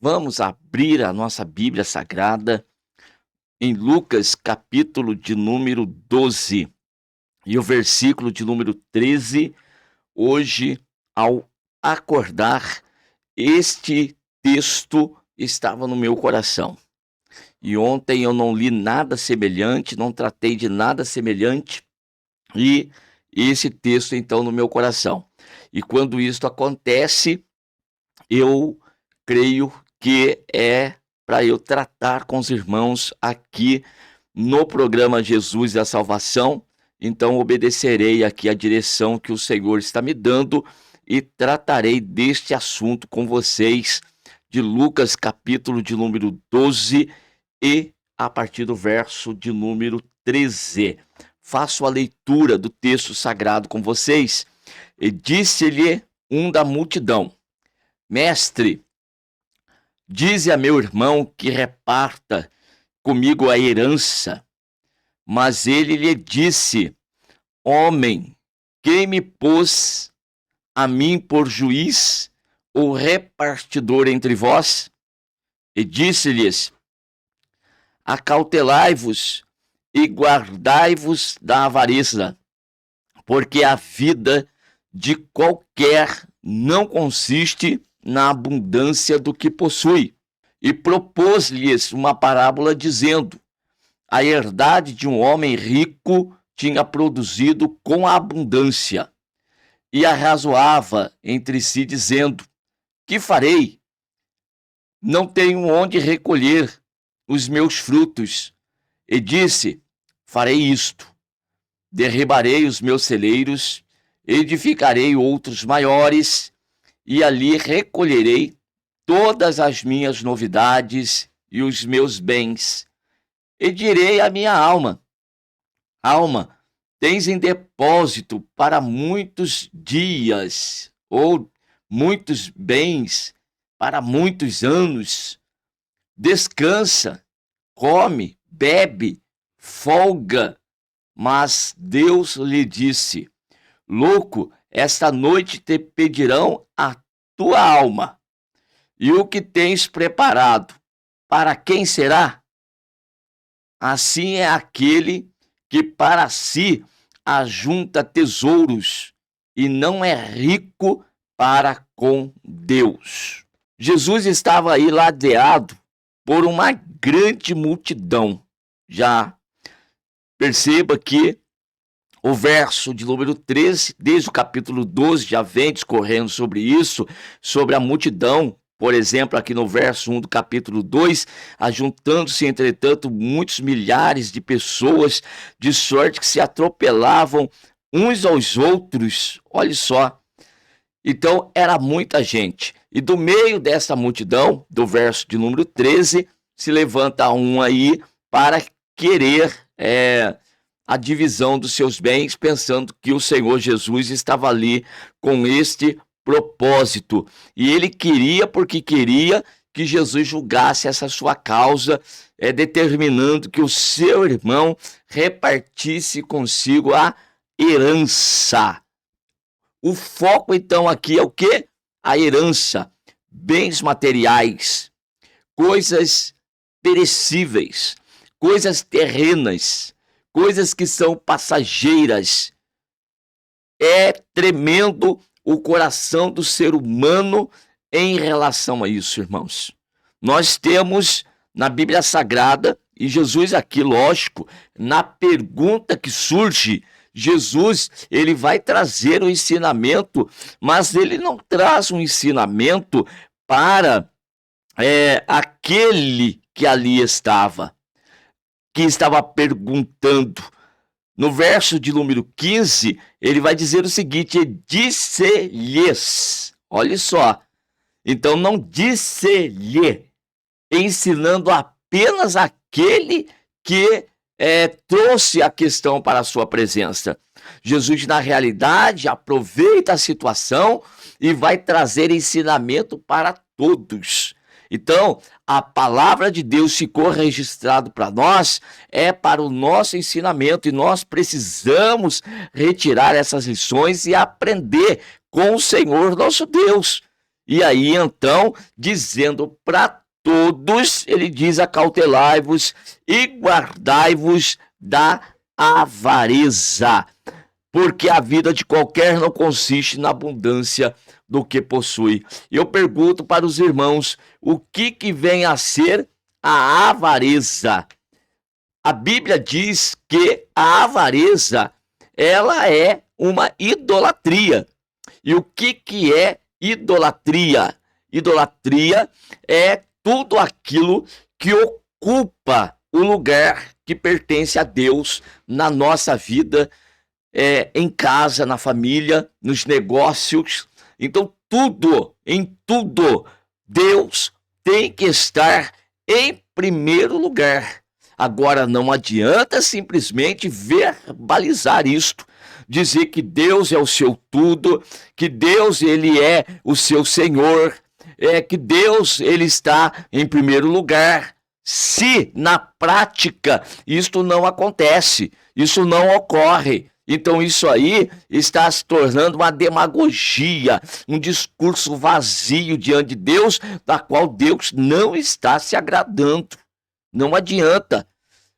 Vamos abrir a nossa Bíblia Sagrada em Lucas, capítulo de número 12, e o versículo de número 13. Hoje, ao acordar, este texto estava no meu coração. E ontem eu não li nada semelhante, não tratei de nada semelhante, e esse texto então no meu coração. E quando isto acontece, eu creio que é para eu tratar com os irmãos aqui no programa Jesus e a Salvação. Então obedecerei aqui a direção que o Senhor está me dando e tratarei deste assunto com vocês, de Lucas capítulo de número 12 e a partir do verso de número 13. Faço a leitura do texto sagrado com vocês. E disse-lhe um da multidão: Mestre, dize a meu irmão que reparta comigo a herança. Mas ele lhe disse: Homem, quem me pôs a mim por juiz ou repartidor entre vós? E disse-lhes: Acautelai-vos e guardai-vos da avareza, porque a vida de qualquer não consiste na abundância do que possui. E propôs-lhes uma parábola dizendo: a herdade de um homem rico tinha produzido com abundância, e arrazoava entre si dizendo: que farei? Não tenho onde recolher os meus frutos. E disse: farei isto: derribarei os meus celeiros, edificarei outros maiores, e ali recolherei todas as minhas novidades e os meus bens. E direi à minha alma: alma, tens em depósito para muitos dias, ou muitos bens para muitos anos. Descansa, come, bebe, folga. Mas Deus lhe disse: louco, esta noite te pedirão a tua alma. E o que tens preparado, para quem será? Assim é aquele que para si ajunta tesouros e não é rico para com Deus. Jesus estava aí ladeado por uma grande multidão. Já perceba que o verso de número 13, desde o capítulo 12, já vem discorrendo sobre isso, sobre a multidão. Por exemplo, aqui no verso 1 do capítulo 2, ajuntando-se, entretanto, muitos milhares de pessoas, de sorte que se atropelavam uns aos outros. Olha só. Então, era muita gente. E do meio dessa multidão, do verso de número 13, se levanta um aí para querer a divisão dos seus bens, pensando que o Senhor Jesus estava ali com este propósito. E ele queria, porque queria que Jesus julgasse essa sua causa, determinando que o seu irmão repartisse consigo a herança. O foco, então, aqui é o quê? A herança, bens materiais, coisas perecíveis, coisas terrenas, coisas que são passageiras. É tremendo o coração do ser humano em relação a isso, irmãos. Nós temos na Bíblia Sagrada, e Jesus aqui, lógico, na pergunta que surge, Jesus, ele vai trazer um ensinamento, mas ele não traz um ensinamento para aquele que ali estava, que estava perguntando. No verso de número 15, ele vai dizer o seguinte: disse-lhes. Olha só. Então, não disse-lhe, ensinando apenas aquele que trouxe a questão para a sua presença. Jesus, na realidade, aproveita a situação e vai trazer ensinamento para todos. Então, a palavra de Deus ficou registrado para nós, é para o nosso ensinamento, e nós precisamos retirar essas lições e aprender com o Senhor nosso Deus. E aí, então, dizendo para todos, ele diz: acautelai-vos e guardai-vos da avareza, porque a vida de qualquer não consiste na abundância do que possui. Eu pergunto para os irmãos, o que vem a ser a avareza? A Bíblia diz que a avareza, ela é uma idolatria. E o que é idolatria? Idolatria é tudo aquilo que ocupa o lugar que pertence a Deus na nossa vida, em casa, na família, nos negócios. Então, em tudo, Deus tem que estar em primeiro lugar. Agora, não adianta simplesmente verbalizar isto, dizer que Deus é o seu tudo, que Deus ele é o seu Senhor, que Deus ele está em primeiro lugar. Se na prática isto não acontece, isso não ocorre, então isso aí está se tornando uma demagogia, um discurso vazio diante de Deus, da qual Deus não está se agradando. Não adianta.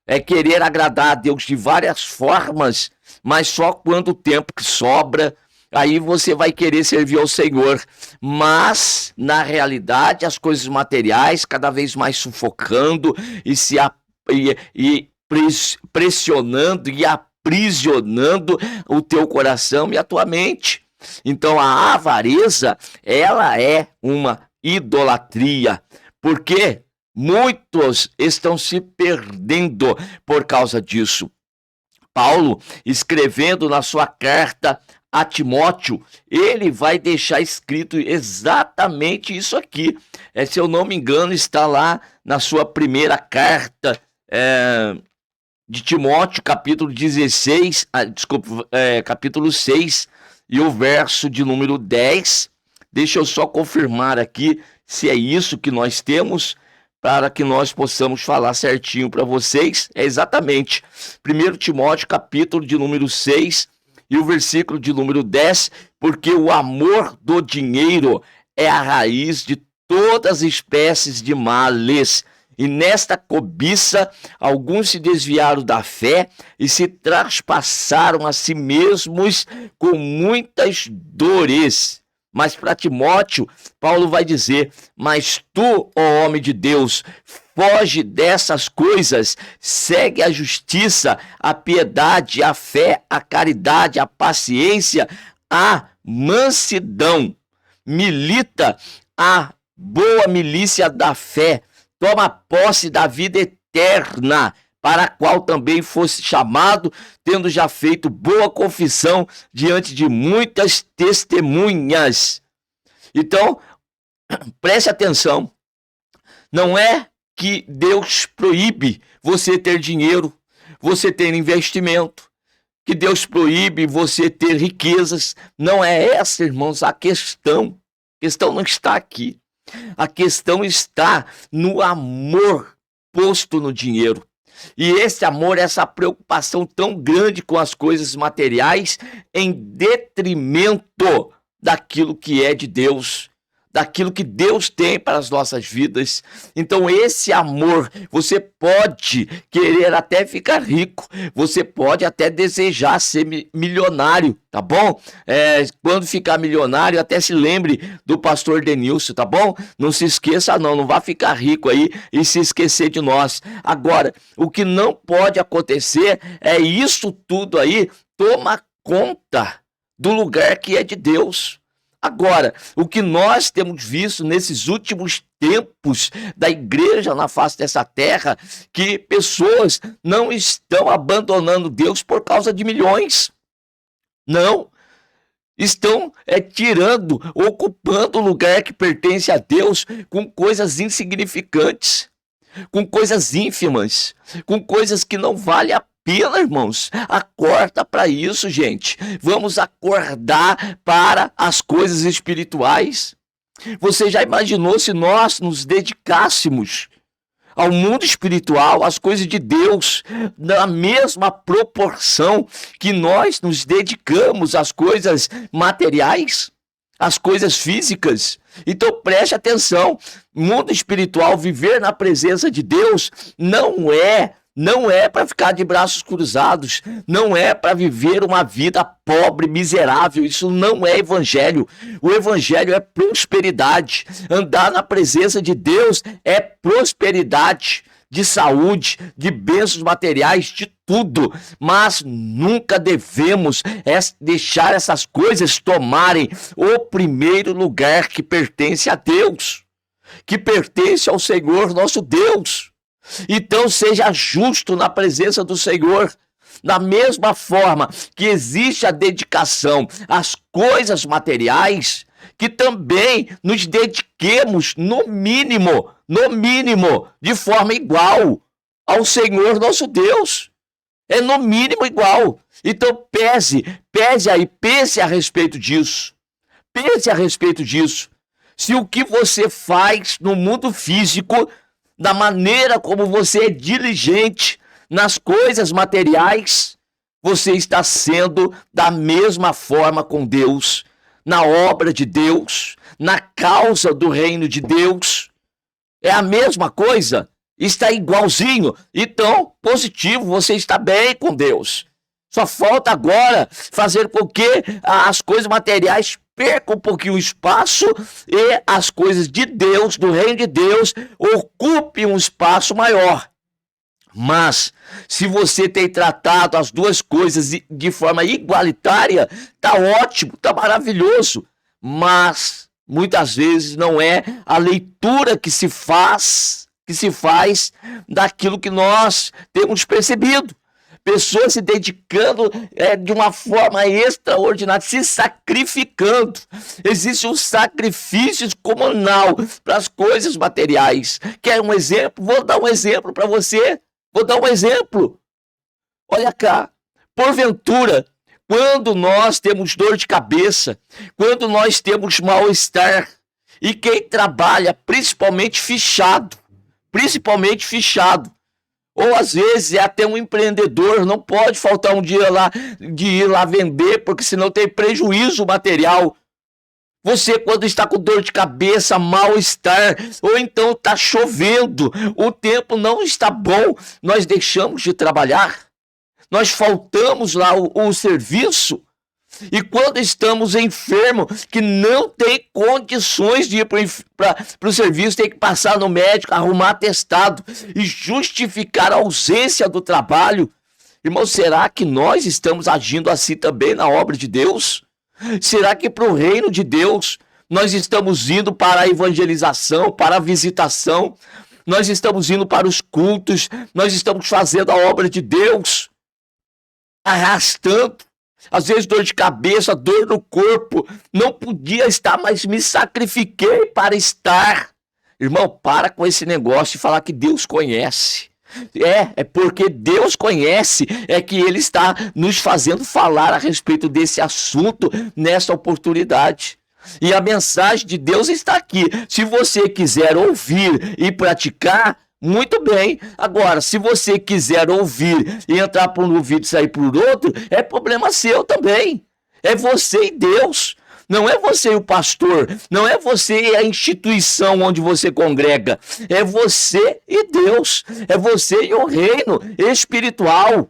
É querer agradar a Deus de várias formas, mas só quando o tempo que sobra, aí você vai querer servir ao Senhor. Mas, na realidade, as coisas materiais cada vez mais sufocando e pressionando e aprisionando o teu coração e a tua mente. Então, a avareza, ela é uma idolatria. Por quê? Muitos estão se perdendo por causa disso. Paulo, escrevendo na sua carta a Timóteo, ele vai deixar escrito exatamente isso aqui. Se eu não me engano, está lá na sua primeira carta de Timóteo, capítulo 16, capítulo 6, e o verso de número 10. Deixa eu só confirmar aqui se é isso que nós temos, para que nós possamos falar certinho para vocês. É exatamente 1 Timóteo, capítulo de número 6, e o versículo de número 10, porque o amor do dinheiro é a raiz de todas as espécies de males. E nesta cobiça, alguns se desviaram da fé e se traspassaram a si mesmos com muitas dores. Mas para Timóteo, Paulo vai dizer: mas tu, ó homem de Deus, foge dessas coisas, segue a justiça, a piedade, a fé, a caridade, a paciência, a mansidão. Milita a boa milícia da fé, toma posse da vida eterna, para a qual também fosse chamado, tendo já feito boa confissão diante de muitas testemunhas. Então, preste atenção, não é que Deus proíbe você ter dinheiro, você ter investimento, que Deus proíbe você ter riquezas. Não é essa, irmãos, a questão. A questão não está aqui. A questão está no amor posto no dinheiro. E esse amor, essa preocupação tão grande com as coisas materiais, em detrimento daquilo que é de Deus, daquilo que Deus tem para as nossas vidas. Então esse amor, você pode querer até ficar rico, você pode até desejar ser milionário, tá bom? Quando ficar milionário, até se lembre do pastor Denilson, tá bom? Não se esqueça não vá ficar rico aí e se esquecer de nós. Agora, o que não pode acontecer é isso tudo aí toma conta do lugar que é de Deus. Agora, o que nós temos visto nesses últimos tempos da igreja na face dessa terra, que pessoas não estão abandonando Deus por causa de milhões. Não. Estão tirando, ocupando o lugar que pertence a Deus com coisas insignificantes, com coisas ínfimas, com coisas que não valem a pena, irmãos. Acorda para isso, gente. Vamos acordar para as coisas espirituais. Você já imaginou se nós nos dedicássemos ao mundo espiritual, às coisas de Deus, na mesma proporção que nós nos dedicamos às coisas materiais? as coisas físicas. Então preste atenção, mundo espiritual, viver na presença de Deus não é para ficar de braços cruzados, não é para viver uma vida pobre, miserável. Isso não é evangelho. O evangelho é prosperidade. Andar na presença de Deus é prosperidade, de saúde, de bênçãos materiais, de tudo. Mas nunca devemos deixar essas coisas tomarem o primeiro lugar que pertence a Deus, que pertence ao Senhor nosso Deus. Então seja justo na presença do Senhor. Da mesma forma que existe a dedicação às coisas materiais, que também nos dediquemos no mínimo, de forma igual ao Senhor nosso Deus. É no mínimo igual. Então pense a respeito disso. Pense a respeito disso. Se o que você faz no mundo físico, da maneira como você é diligente nas coisas materiais, você está sendo da mesma forma com Deus, na obra de Deus, na causa do reino de Deus. É a mesma coisa, está igualzinho. Então, positivo, você está bem com Deus. Só falta agora fazer com que as coisas materiais percam um pouquinho o espaço e as coisas de Deus, do reino de Deus, ocupem um espaço maior. Mas, se você tem tratado as duas coisas de forma igualitária, tá ótimo, tá maravilhoso. Mas, muitas vezes, não é a leitura que se faz daquilo que nós temos percebido. Pessoas se dedicando de uma forma extraordinária, se sacrificando. Existe um sacrifício comunal para as coisas materiais. Quer um exemplo? Vou dar um exemplo para você. Olha cá. Porventura, quando nós temos dor de cabeça, quando nós temos mal-estar, e quem trabalha principalmente fichado, ou às vezes é até um empreendedor, não pode faltar um dia lá de ir lá vender, porque senão tem prejuízo material. Você, quando está com dor de cabeça, mal-estar, ou então está chovendo, o tempo não está bom, nós deixamos de trabalhar, nós faltamos lá o serviço. E quando estamos enfermos, que não tem condições de ir para o serviço, tem que passar no médico, arrumar atestado e justificar a ausência do trabalho. Irmão, será que nós estamos agindo assim também na obra de Deus? Será que para o reino de Deus nós estamos indo para a evangelização, para a visitação, nós estamos indo para os cultos, nós estamos fazendo a obra de Deus, arrastando? Às vezes dor de cabeça, dor no corpo, não podia estar, mas me sacrifiquei para estar. Irmão, para com esse negócio de falar que Deus conhece. É porque Deus conhece, é que Ele está nos fazendo falar a respeito desse assunto nessa oportunidade. E a mensagem de Deus está aqui. Se você quiser ouvir e praticar, muito bem. Agora, se você quiser ouvir e entrar por um ouvido e sair por outro, é problema seu também. É você e Deus. Não é você e o pastor. Não é você e a instituição onde você congrega. É você e Deus. É você e o reino espiritual.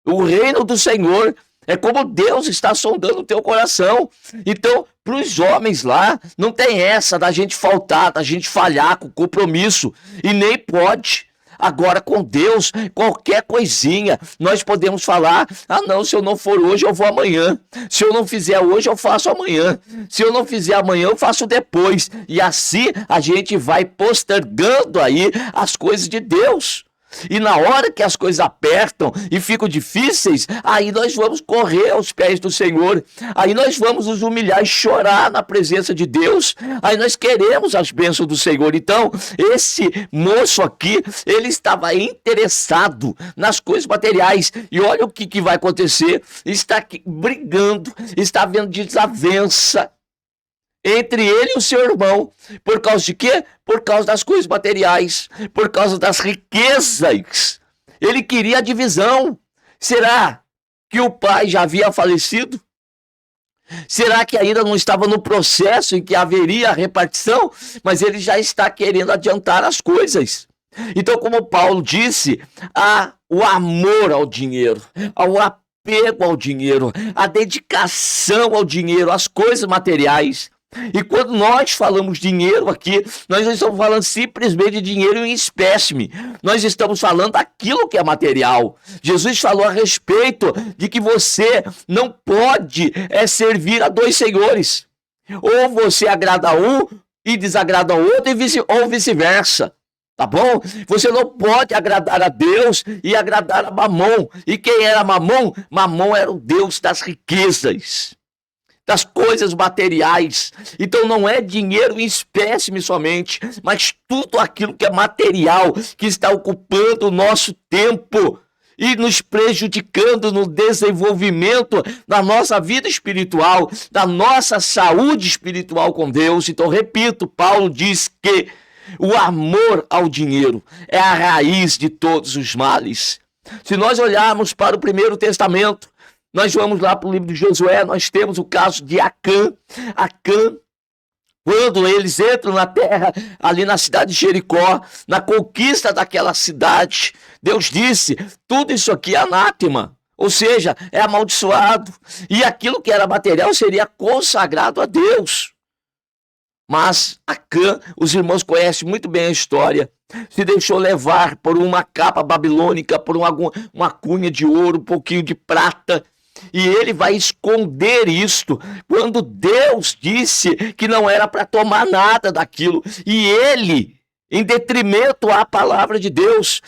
O reino do Senhor. É como Deus está sondando o teu coração. Então, para os homens lá, não tem essa da gente faltar, da gente falhar com compromisso. E nem pode. Agora, com Deus, qualquer coisinha, nós podemos falar: ah, não, se eu não for hoje, eu vou amanhã. Se eu não fizer hoje, eu faço amanhã. Se eu não fizer amanhã, eu faço depois. E assim a gente vai postergando aí as coisas de Deus. E na hora que as coisas apertam e ficam difíceis, aí nós vamos correr aos pés do Senhor, aí nós vamos nos humilhar e chorar na presença de Deus, aí nós queremos as bênçãos do Senhor. Então, esse moço aqui, ele estava interessado nas coisas materiais, e olha o que vai acontecer: está aqui brigando, está havendo desavença entre ele e o seu irmão. Por causa de quê? Por causa das coisas materiais, por causa das riquezas. Ele queria a divisão. Será que o pai já havia falecido? Será que ainda não estava no processo em que haveria a repartição? Mas ele já está querendo adiantar as coisas. Então, como Paulo disse, há o amor ao dinheiro, ao apego ao dinheiro, a dedicação ao dinheiro, às coisas materiais. E quando nós falamos dinheiro aqui, nós não estamos falando simplesmente de dinheiro em espécime. Nós estamos falando daquilo que é material. Jesus falou a respeito de que você não pode servir a dois senhores. Ou você agrada a um e desagrada ao outro, ou vice-versa. Tá bom? Você não pode agradar a Deus e agradar a Mamon. E quem era Mamon? Mamon era o Deus das riquezas, das coisas materiais. Então não é dinheiro em espécime somente, mas tudo aquilo que é material, que está ocupando o nosso tempo e nos prejudicando no desenvolvimento da nossa vida espiritual, da nossa saúde espiritual com Deus. Então, repito, Paulo diz que o amor ao dinheiro é a raiz de todos os males. Se nós olharmos para o Primeiro Testamento, nós vamos lá para o livro de Josué, nós temos o caso de Acã. Acã, quando eles entram na terra, ali na cidade de Jericó, na conquista daquela cidade, Deus disse, tudo isso aqui é anátema, ou seja, é amaldiçoado. E aquilo que era material seria consagrado a Deus. Mas Acã, os irmãos conhecem muito bem a história, se deixou levar por uma capa babilônica, por uma cunha de ouro, um pouquinho de prata, e ele vai esconder isto, quando Deus disse que não era para tomar nada daquilo, e ele, em detrimento à palavra de Deus,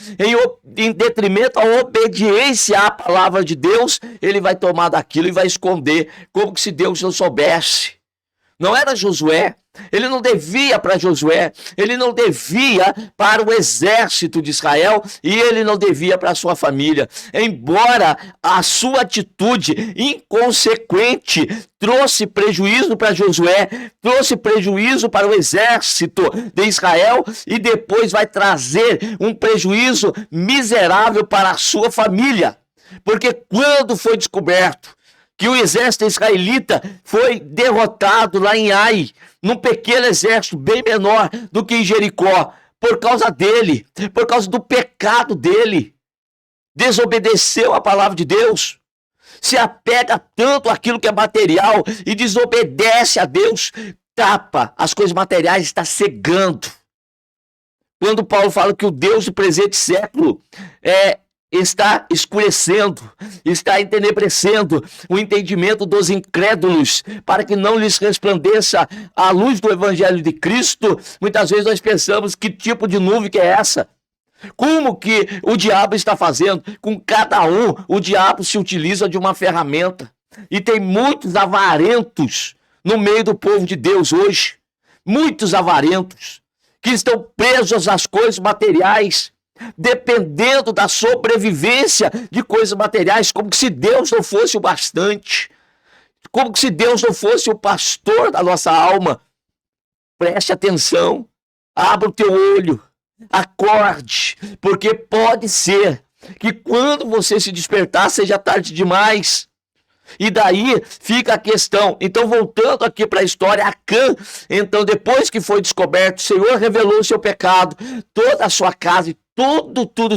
em detrimento à obediência à palavra de Deus, ele vai tomar daquilo e vai esconder, como que se Deus não soubesse. Não era Josué, ele não devia para Josué, ele não devia para o exército de Israel e ele não devia para a sua família. Embora a sua atitude inconsequente trouxe prejuízo para Josué, trouxe prejuízo para o exército de Israel e depois vai trazer um prejuízo miserável para a sua família. Porque quando foi descoberto que o exército israelita foi derrotado lá em Ai, num pequeno exército bem menor do que em Jericó, por causa dele, por causa do pecado dele, desobedeceu a palavra de Deus, se apega tanto àquilo que é material e desobedece a Deus, tapa as coisas materiais, está cegando. Quando Paulo fala que o Deus do presente século está escurecendo, está entenebrecendo o entendimento dos incrédulos, para que não lhes resplandeça a luz do Evangelho de Cristo. Muitas vezes nós pensamos, que tipo de nuvem que é essa? Como que o diabo está fazendo? Com cada um, o diabo se utiliza de uma ferramenta. E tem muitos avarentos no meio do povo de Deus hoje. Muitos avarentos que estão presos às coisas materiais, dependendo da sobrevivência de coisas materiais, como se Deus não fosse o bastante, como se Deus não fosse o pastor da nossa alma. Preste atenção, abra o teu olho, acorde, porque pode ser que quando você se despertar seja tarde demais. E daí fica a questão. Então, voltando aqui para a história, Acã, então depois que foi descoberto, o Senhor revelou o seu pecado, toda a sua casa e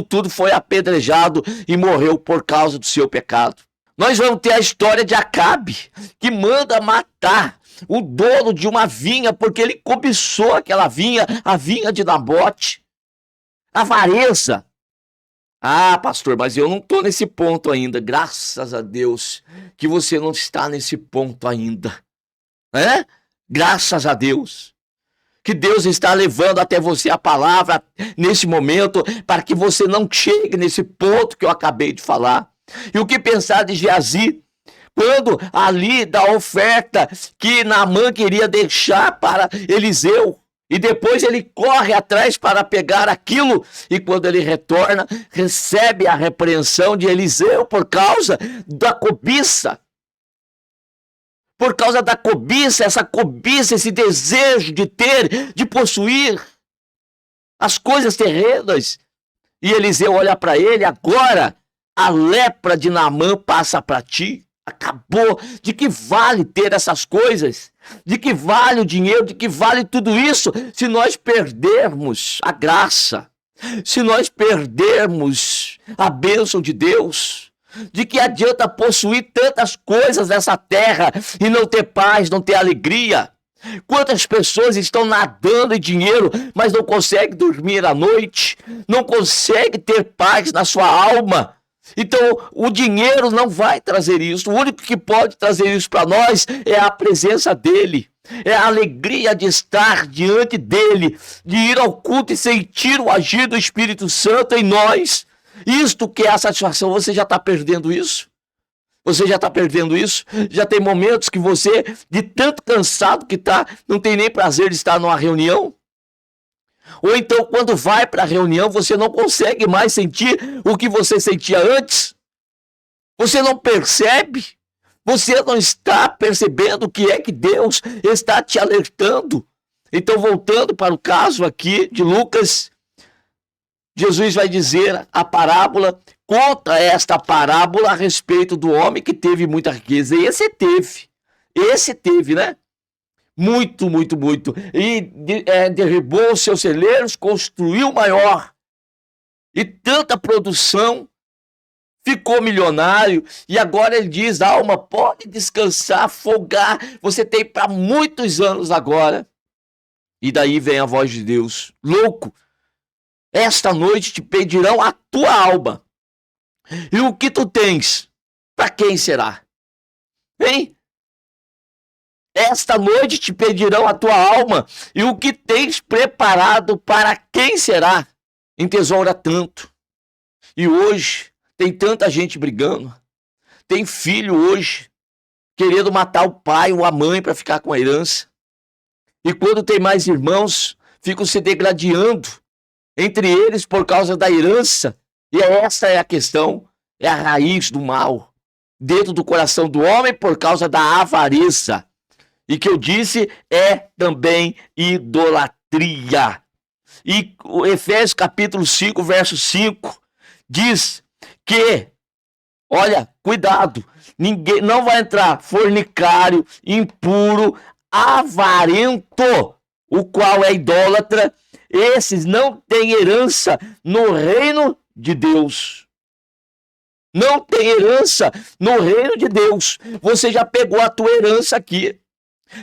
tudo foi apedrejado e morreu por causa do seu pecado. Nós vamos ter a história de Acabe, que manda matar o dono de uma vinha, porque ele cobiçou aquela vinha, a vinha de Nabote. Avareza. Ah, pastor, mas eu não estou nesse ponto ainda. Graças a Deus que você não está nesse ponto ainda. Graças a Deus que Deus está levando até você a palavra nesse momento, para que você não chegue nesse ponto que eu acabei de falar. E o que pensar de Geazi, quando ali da oferta que Naamã queria deixar para Eliseu, e depois ele corre atrás para pegar aquilo, e quando ele retorna, recebe a repreensão de Eliseu por causa da cobiça. Por causa da cobiça, esse desejo de ter, de possuir as coisas terrenas. E Eliseu olha para ele, agora a lepra de Naamã passa para ti. Acabou. De que vale ter essas coisas? De que vale o dinheiro? De que vale tudo isso se nós perdermos a graça? Se nós perdermos a bênção de Deus? De que adianta possuir tantas coisas nessa terra e não ter paz, não ter alegria? Quantas pessoas estão nadando em dinheiro, mas não conseguem dormir à noite, não conseguem ter paz na sua alma? Então, o dinheiro não vai trazer isso. O único que pode trazer isso para nós é a presença dele. É a alegria de estar diante dele, de ir ao culto e sentir o agir do Espírito Santo em nós. Isto que é a satisfação. Você já está perdendo isso? Você já está perdendo isso? Já tem momentos que você, de tanto cansado que está, não tem nem prazer de estar numa reunião? Ou então, quando vai para a reunião, você não consegue mais sentir o que você sentia antes? Você não percebe? Você não está percebendo o que é que Deus está te alertando? Então, voltando para o caso aqui de Lucas, Jesus vai dizer a parábola, conta esta parábola a respeito do homem que teve muita riqueza. E esse teve, né? Muito, muito, muito. E derribou os seus celeiros, construiu maior. E tanta produção, ficou milionário. E agora ele diz, alma, pode descansar, folgar. Você tem para muitos anos agora. E daí vem a voz de Deus. Louco, esta noite te pedirão a tua alma. E o que tu tens, para quem será? Hein? Esta noite te pedirão a tua alma, e o que tens preparado para quem será? Entesoura tanto. E hoje tem tanta gente brigando. Tem filho hoje querendo matar o pai ou a mãe para ficar com a herança. E quando tem mais irmãos, ficam se degladiando entre eles por causa da herança. E essa é a questão, é a raiz do mal dentro do coração do homem por causa da avareza. E que eu disse é também idolatria. E o Efésios capítulo 5, verso 5, diz que, olha, cuidado, ninguém não vai entrar fornicário, impuro, avarento, o qual é idólatra, esses não têm herança no reino de Deus. Não tem herança no reino de Deus. Você já pegou a tua herança aqui.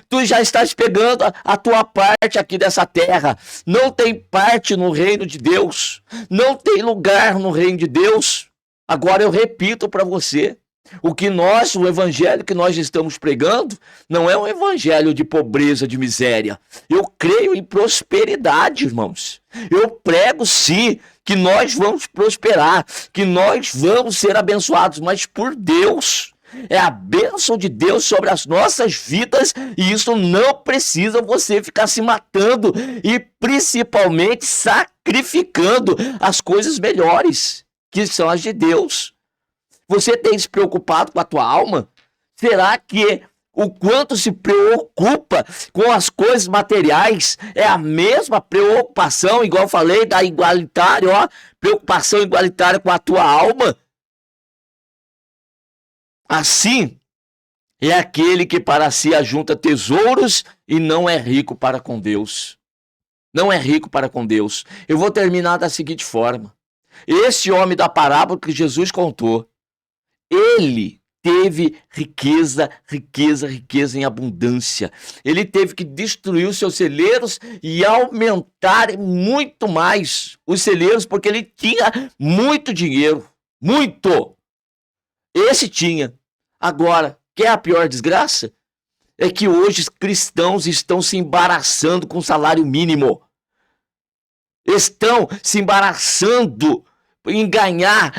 Tu já estás pegando a tua parte aqui dessa terra. Não tem parte no reino de Deus. Não tem lugar no reino de Deus. Agora eu repito para você. O evangelho que nós estamos pregando, não é um evangelho de pobreza, de miséria. Eu creio em prosperidade, irmãos. Eu prego sim que nós vamos prosperar, que nós vamos ser abençoados, mas por Deus. É a bênção de Deus sobre as nossas vidas e isso não precisa você ficar se matando e principalmente sacrificando as coisas melhores, que são as de Deus. Você tem se preocupado com a tua alma? Será que o quanto se preocupa com as coisas materiais é a mesma preocupação, igual eu falei, da igualitária, preocupação igualitária com a tua alma? Assim, é aquele que para si ajunta tesouros e não é rico para com Deus. Não é rico para com Deus. Eu vou terminar da seguinte forma. Esse homem da parábola que Jesus contou, ele teve riqueza, riqueza, riqueza em abundância. Ele teve que destruir os seus celeiros e aumentar muito mais os celeiros, porque ele tinha muito dinheiro. Muito! Esse tinha. Agora, quer a pior desgraça? É que hoje os cristãos estão se embaraçando com salário mínimo. Estão se embaraçando em ganhar,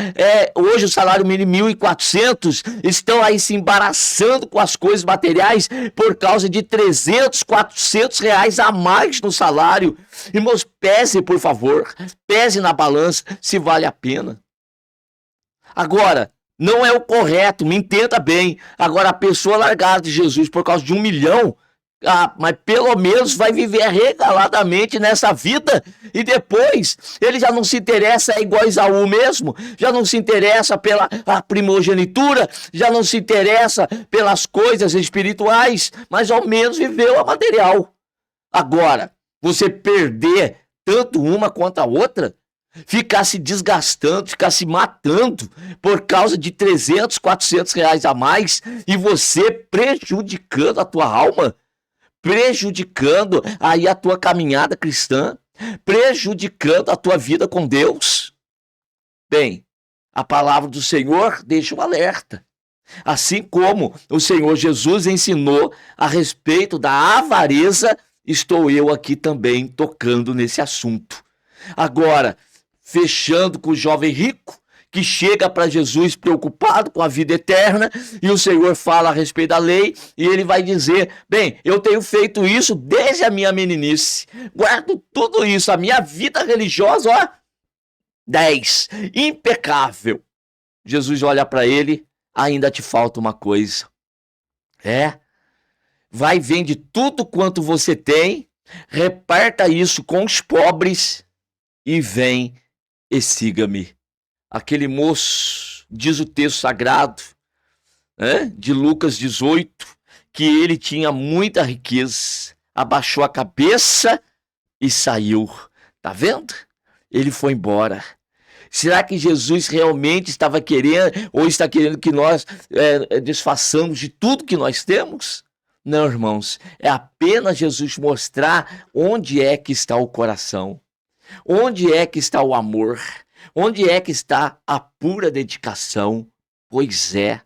hoje o salário mínimo 1.400, estão aí se embaraçando com as coisas materiais por causa de 300, 400 reais a mais no salário. Irmãos, pese, por favor, pese na balança se vale a pena. Agora, não é o correto, me entenda bem. Agora, a pessoa largada de Jesus por causa de 1 milhão, Ah, mas pelo menos vai viver regaladamente nessa vida e depois ele já não se interessa, é igual Esaú mesmo, já não se interessa pela primogenitura, já não se interessa pelas coisas espirituais, mas ao menos viveu a material. Agora, você perder tanto uma quanto a outra, ficar se desgastando, ficar se matando por causa de 300, 400 reais a mais e você prejudicando a tua alma, prejudicando aí a tua caminhada cristã, prejudicando a tua vida com Deus. Bem, a palavra do Senhor deixa um alerta. Assim como o Senhor Jesus ensinou a respeito da avareza, estou eu aqui também tocando nesse assunto. Agora, fechando com o jovem rico, que chega para Jesus preocupado com a vida eterna, e o Senhor fala a respeito da lei, e ele vai dizer, bem, eu tenho feito isso desde a minha meninice, guardo tudo isso, a minha vida religiosa, ó, 10, impecável. Jesus olha para ele, ainda te falta uma coisa, vai, vende tudo quanto você tem, reparta isso com os pobres, e vem e siga-me. Aquele moço, diz o texto sagrado, de Lucas 18, que ele tinha muita riqueza, abaixou a cabeça e saiu. Tá vendo? Ele foi embora. Será que Jesus realmente estava querendo, ou está querendo que nós desfaçamos de tudo que nós temos? Não, irmãos, é apenas Jesus mostrar onde é que está o coração, onde é que está o amor, onde é que está a pura dedicação? Pois é,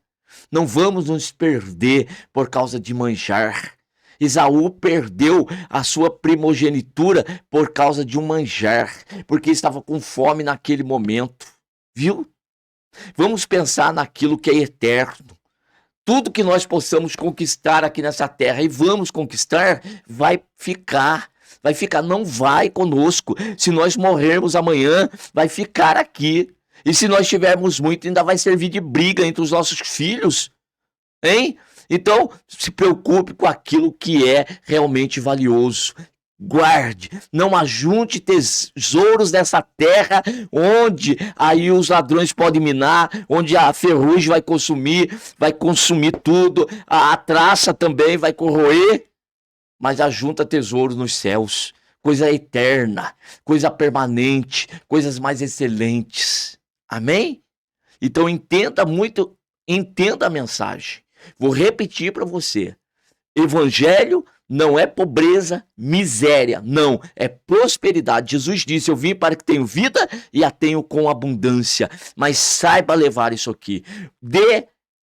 não vamos nos perder por causa de manjar. Esaú perdeu a sua primogenitura por causa de um manjar, porque estava com fome naquele momento, viu? Vamos pensar naquilo que é eterno. Tudo que nós possamos conquistar aqui nessa terra e vamos conquistar, vai ficar, não vai conosco. Se nós morrermos amanhã, vai ficar aqui. E se nós tivermos muito, ainda vai servir de briga entre os nossos filhos, hein? Então, se preocupe com aquilo que é realmente valioso. Guarde, não ajunte tesouros dessa terra, onde aí os ladrões podem minar, onde a ferrugem vai consumir tudo, a traça também vai corroer, mas ajunta tesouros nos céus, coisa eterna, coisa permanente, coisas mais excelentes. Amém? Então entenda a mensagem. Vou repetir para você. Evangelho não é pobreza, miséria, não, é prosperidade. Jesus disse, eu vim para que tenham vida e a tenham com abundância, mas saiba levar isso aqui. Dê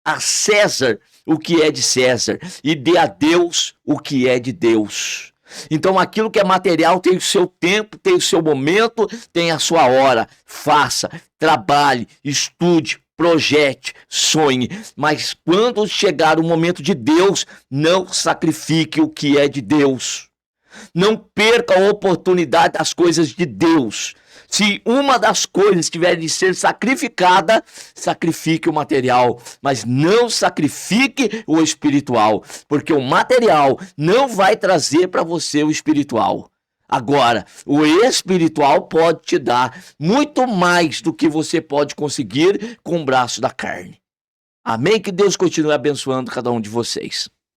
a César o que é de César e dê a Deus o que é de Deus. Então aquilo que é material tem o seu tempo, tem o seu momento, tem a sua hora. Faça, trabalhe, estude, projete, sonhe, mas quando chegar o momento de Deus, não sacrifique o que é de Deus. Não perca a oportunidade das coisas de Deus. Se uma das coisas tiver de ser sacrificada, sacrifique o material, mas não sacrifique o espiritual, porque o material não vai trazer para você o espiritual. Agora, o espiritual pode te dar muito mais do que você pode conseguir com o braço da carne. Amém? Que Deus continue abençoando cada um de vocês.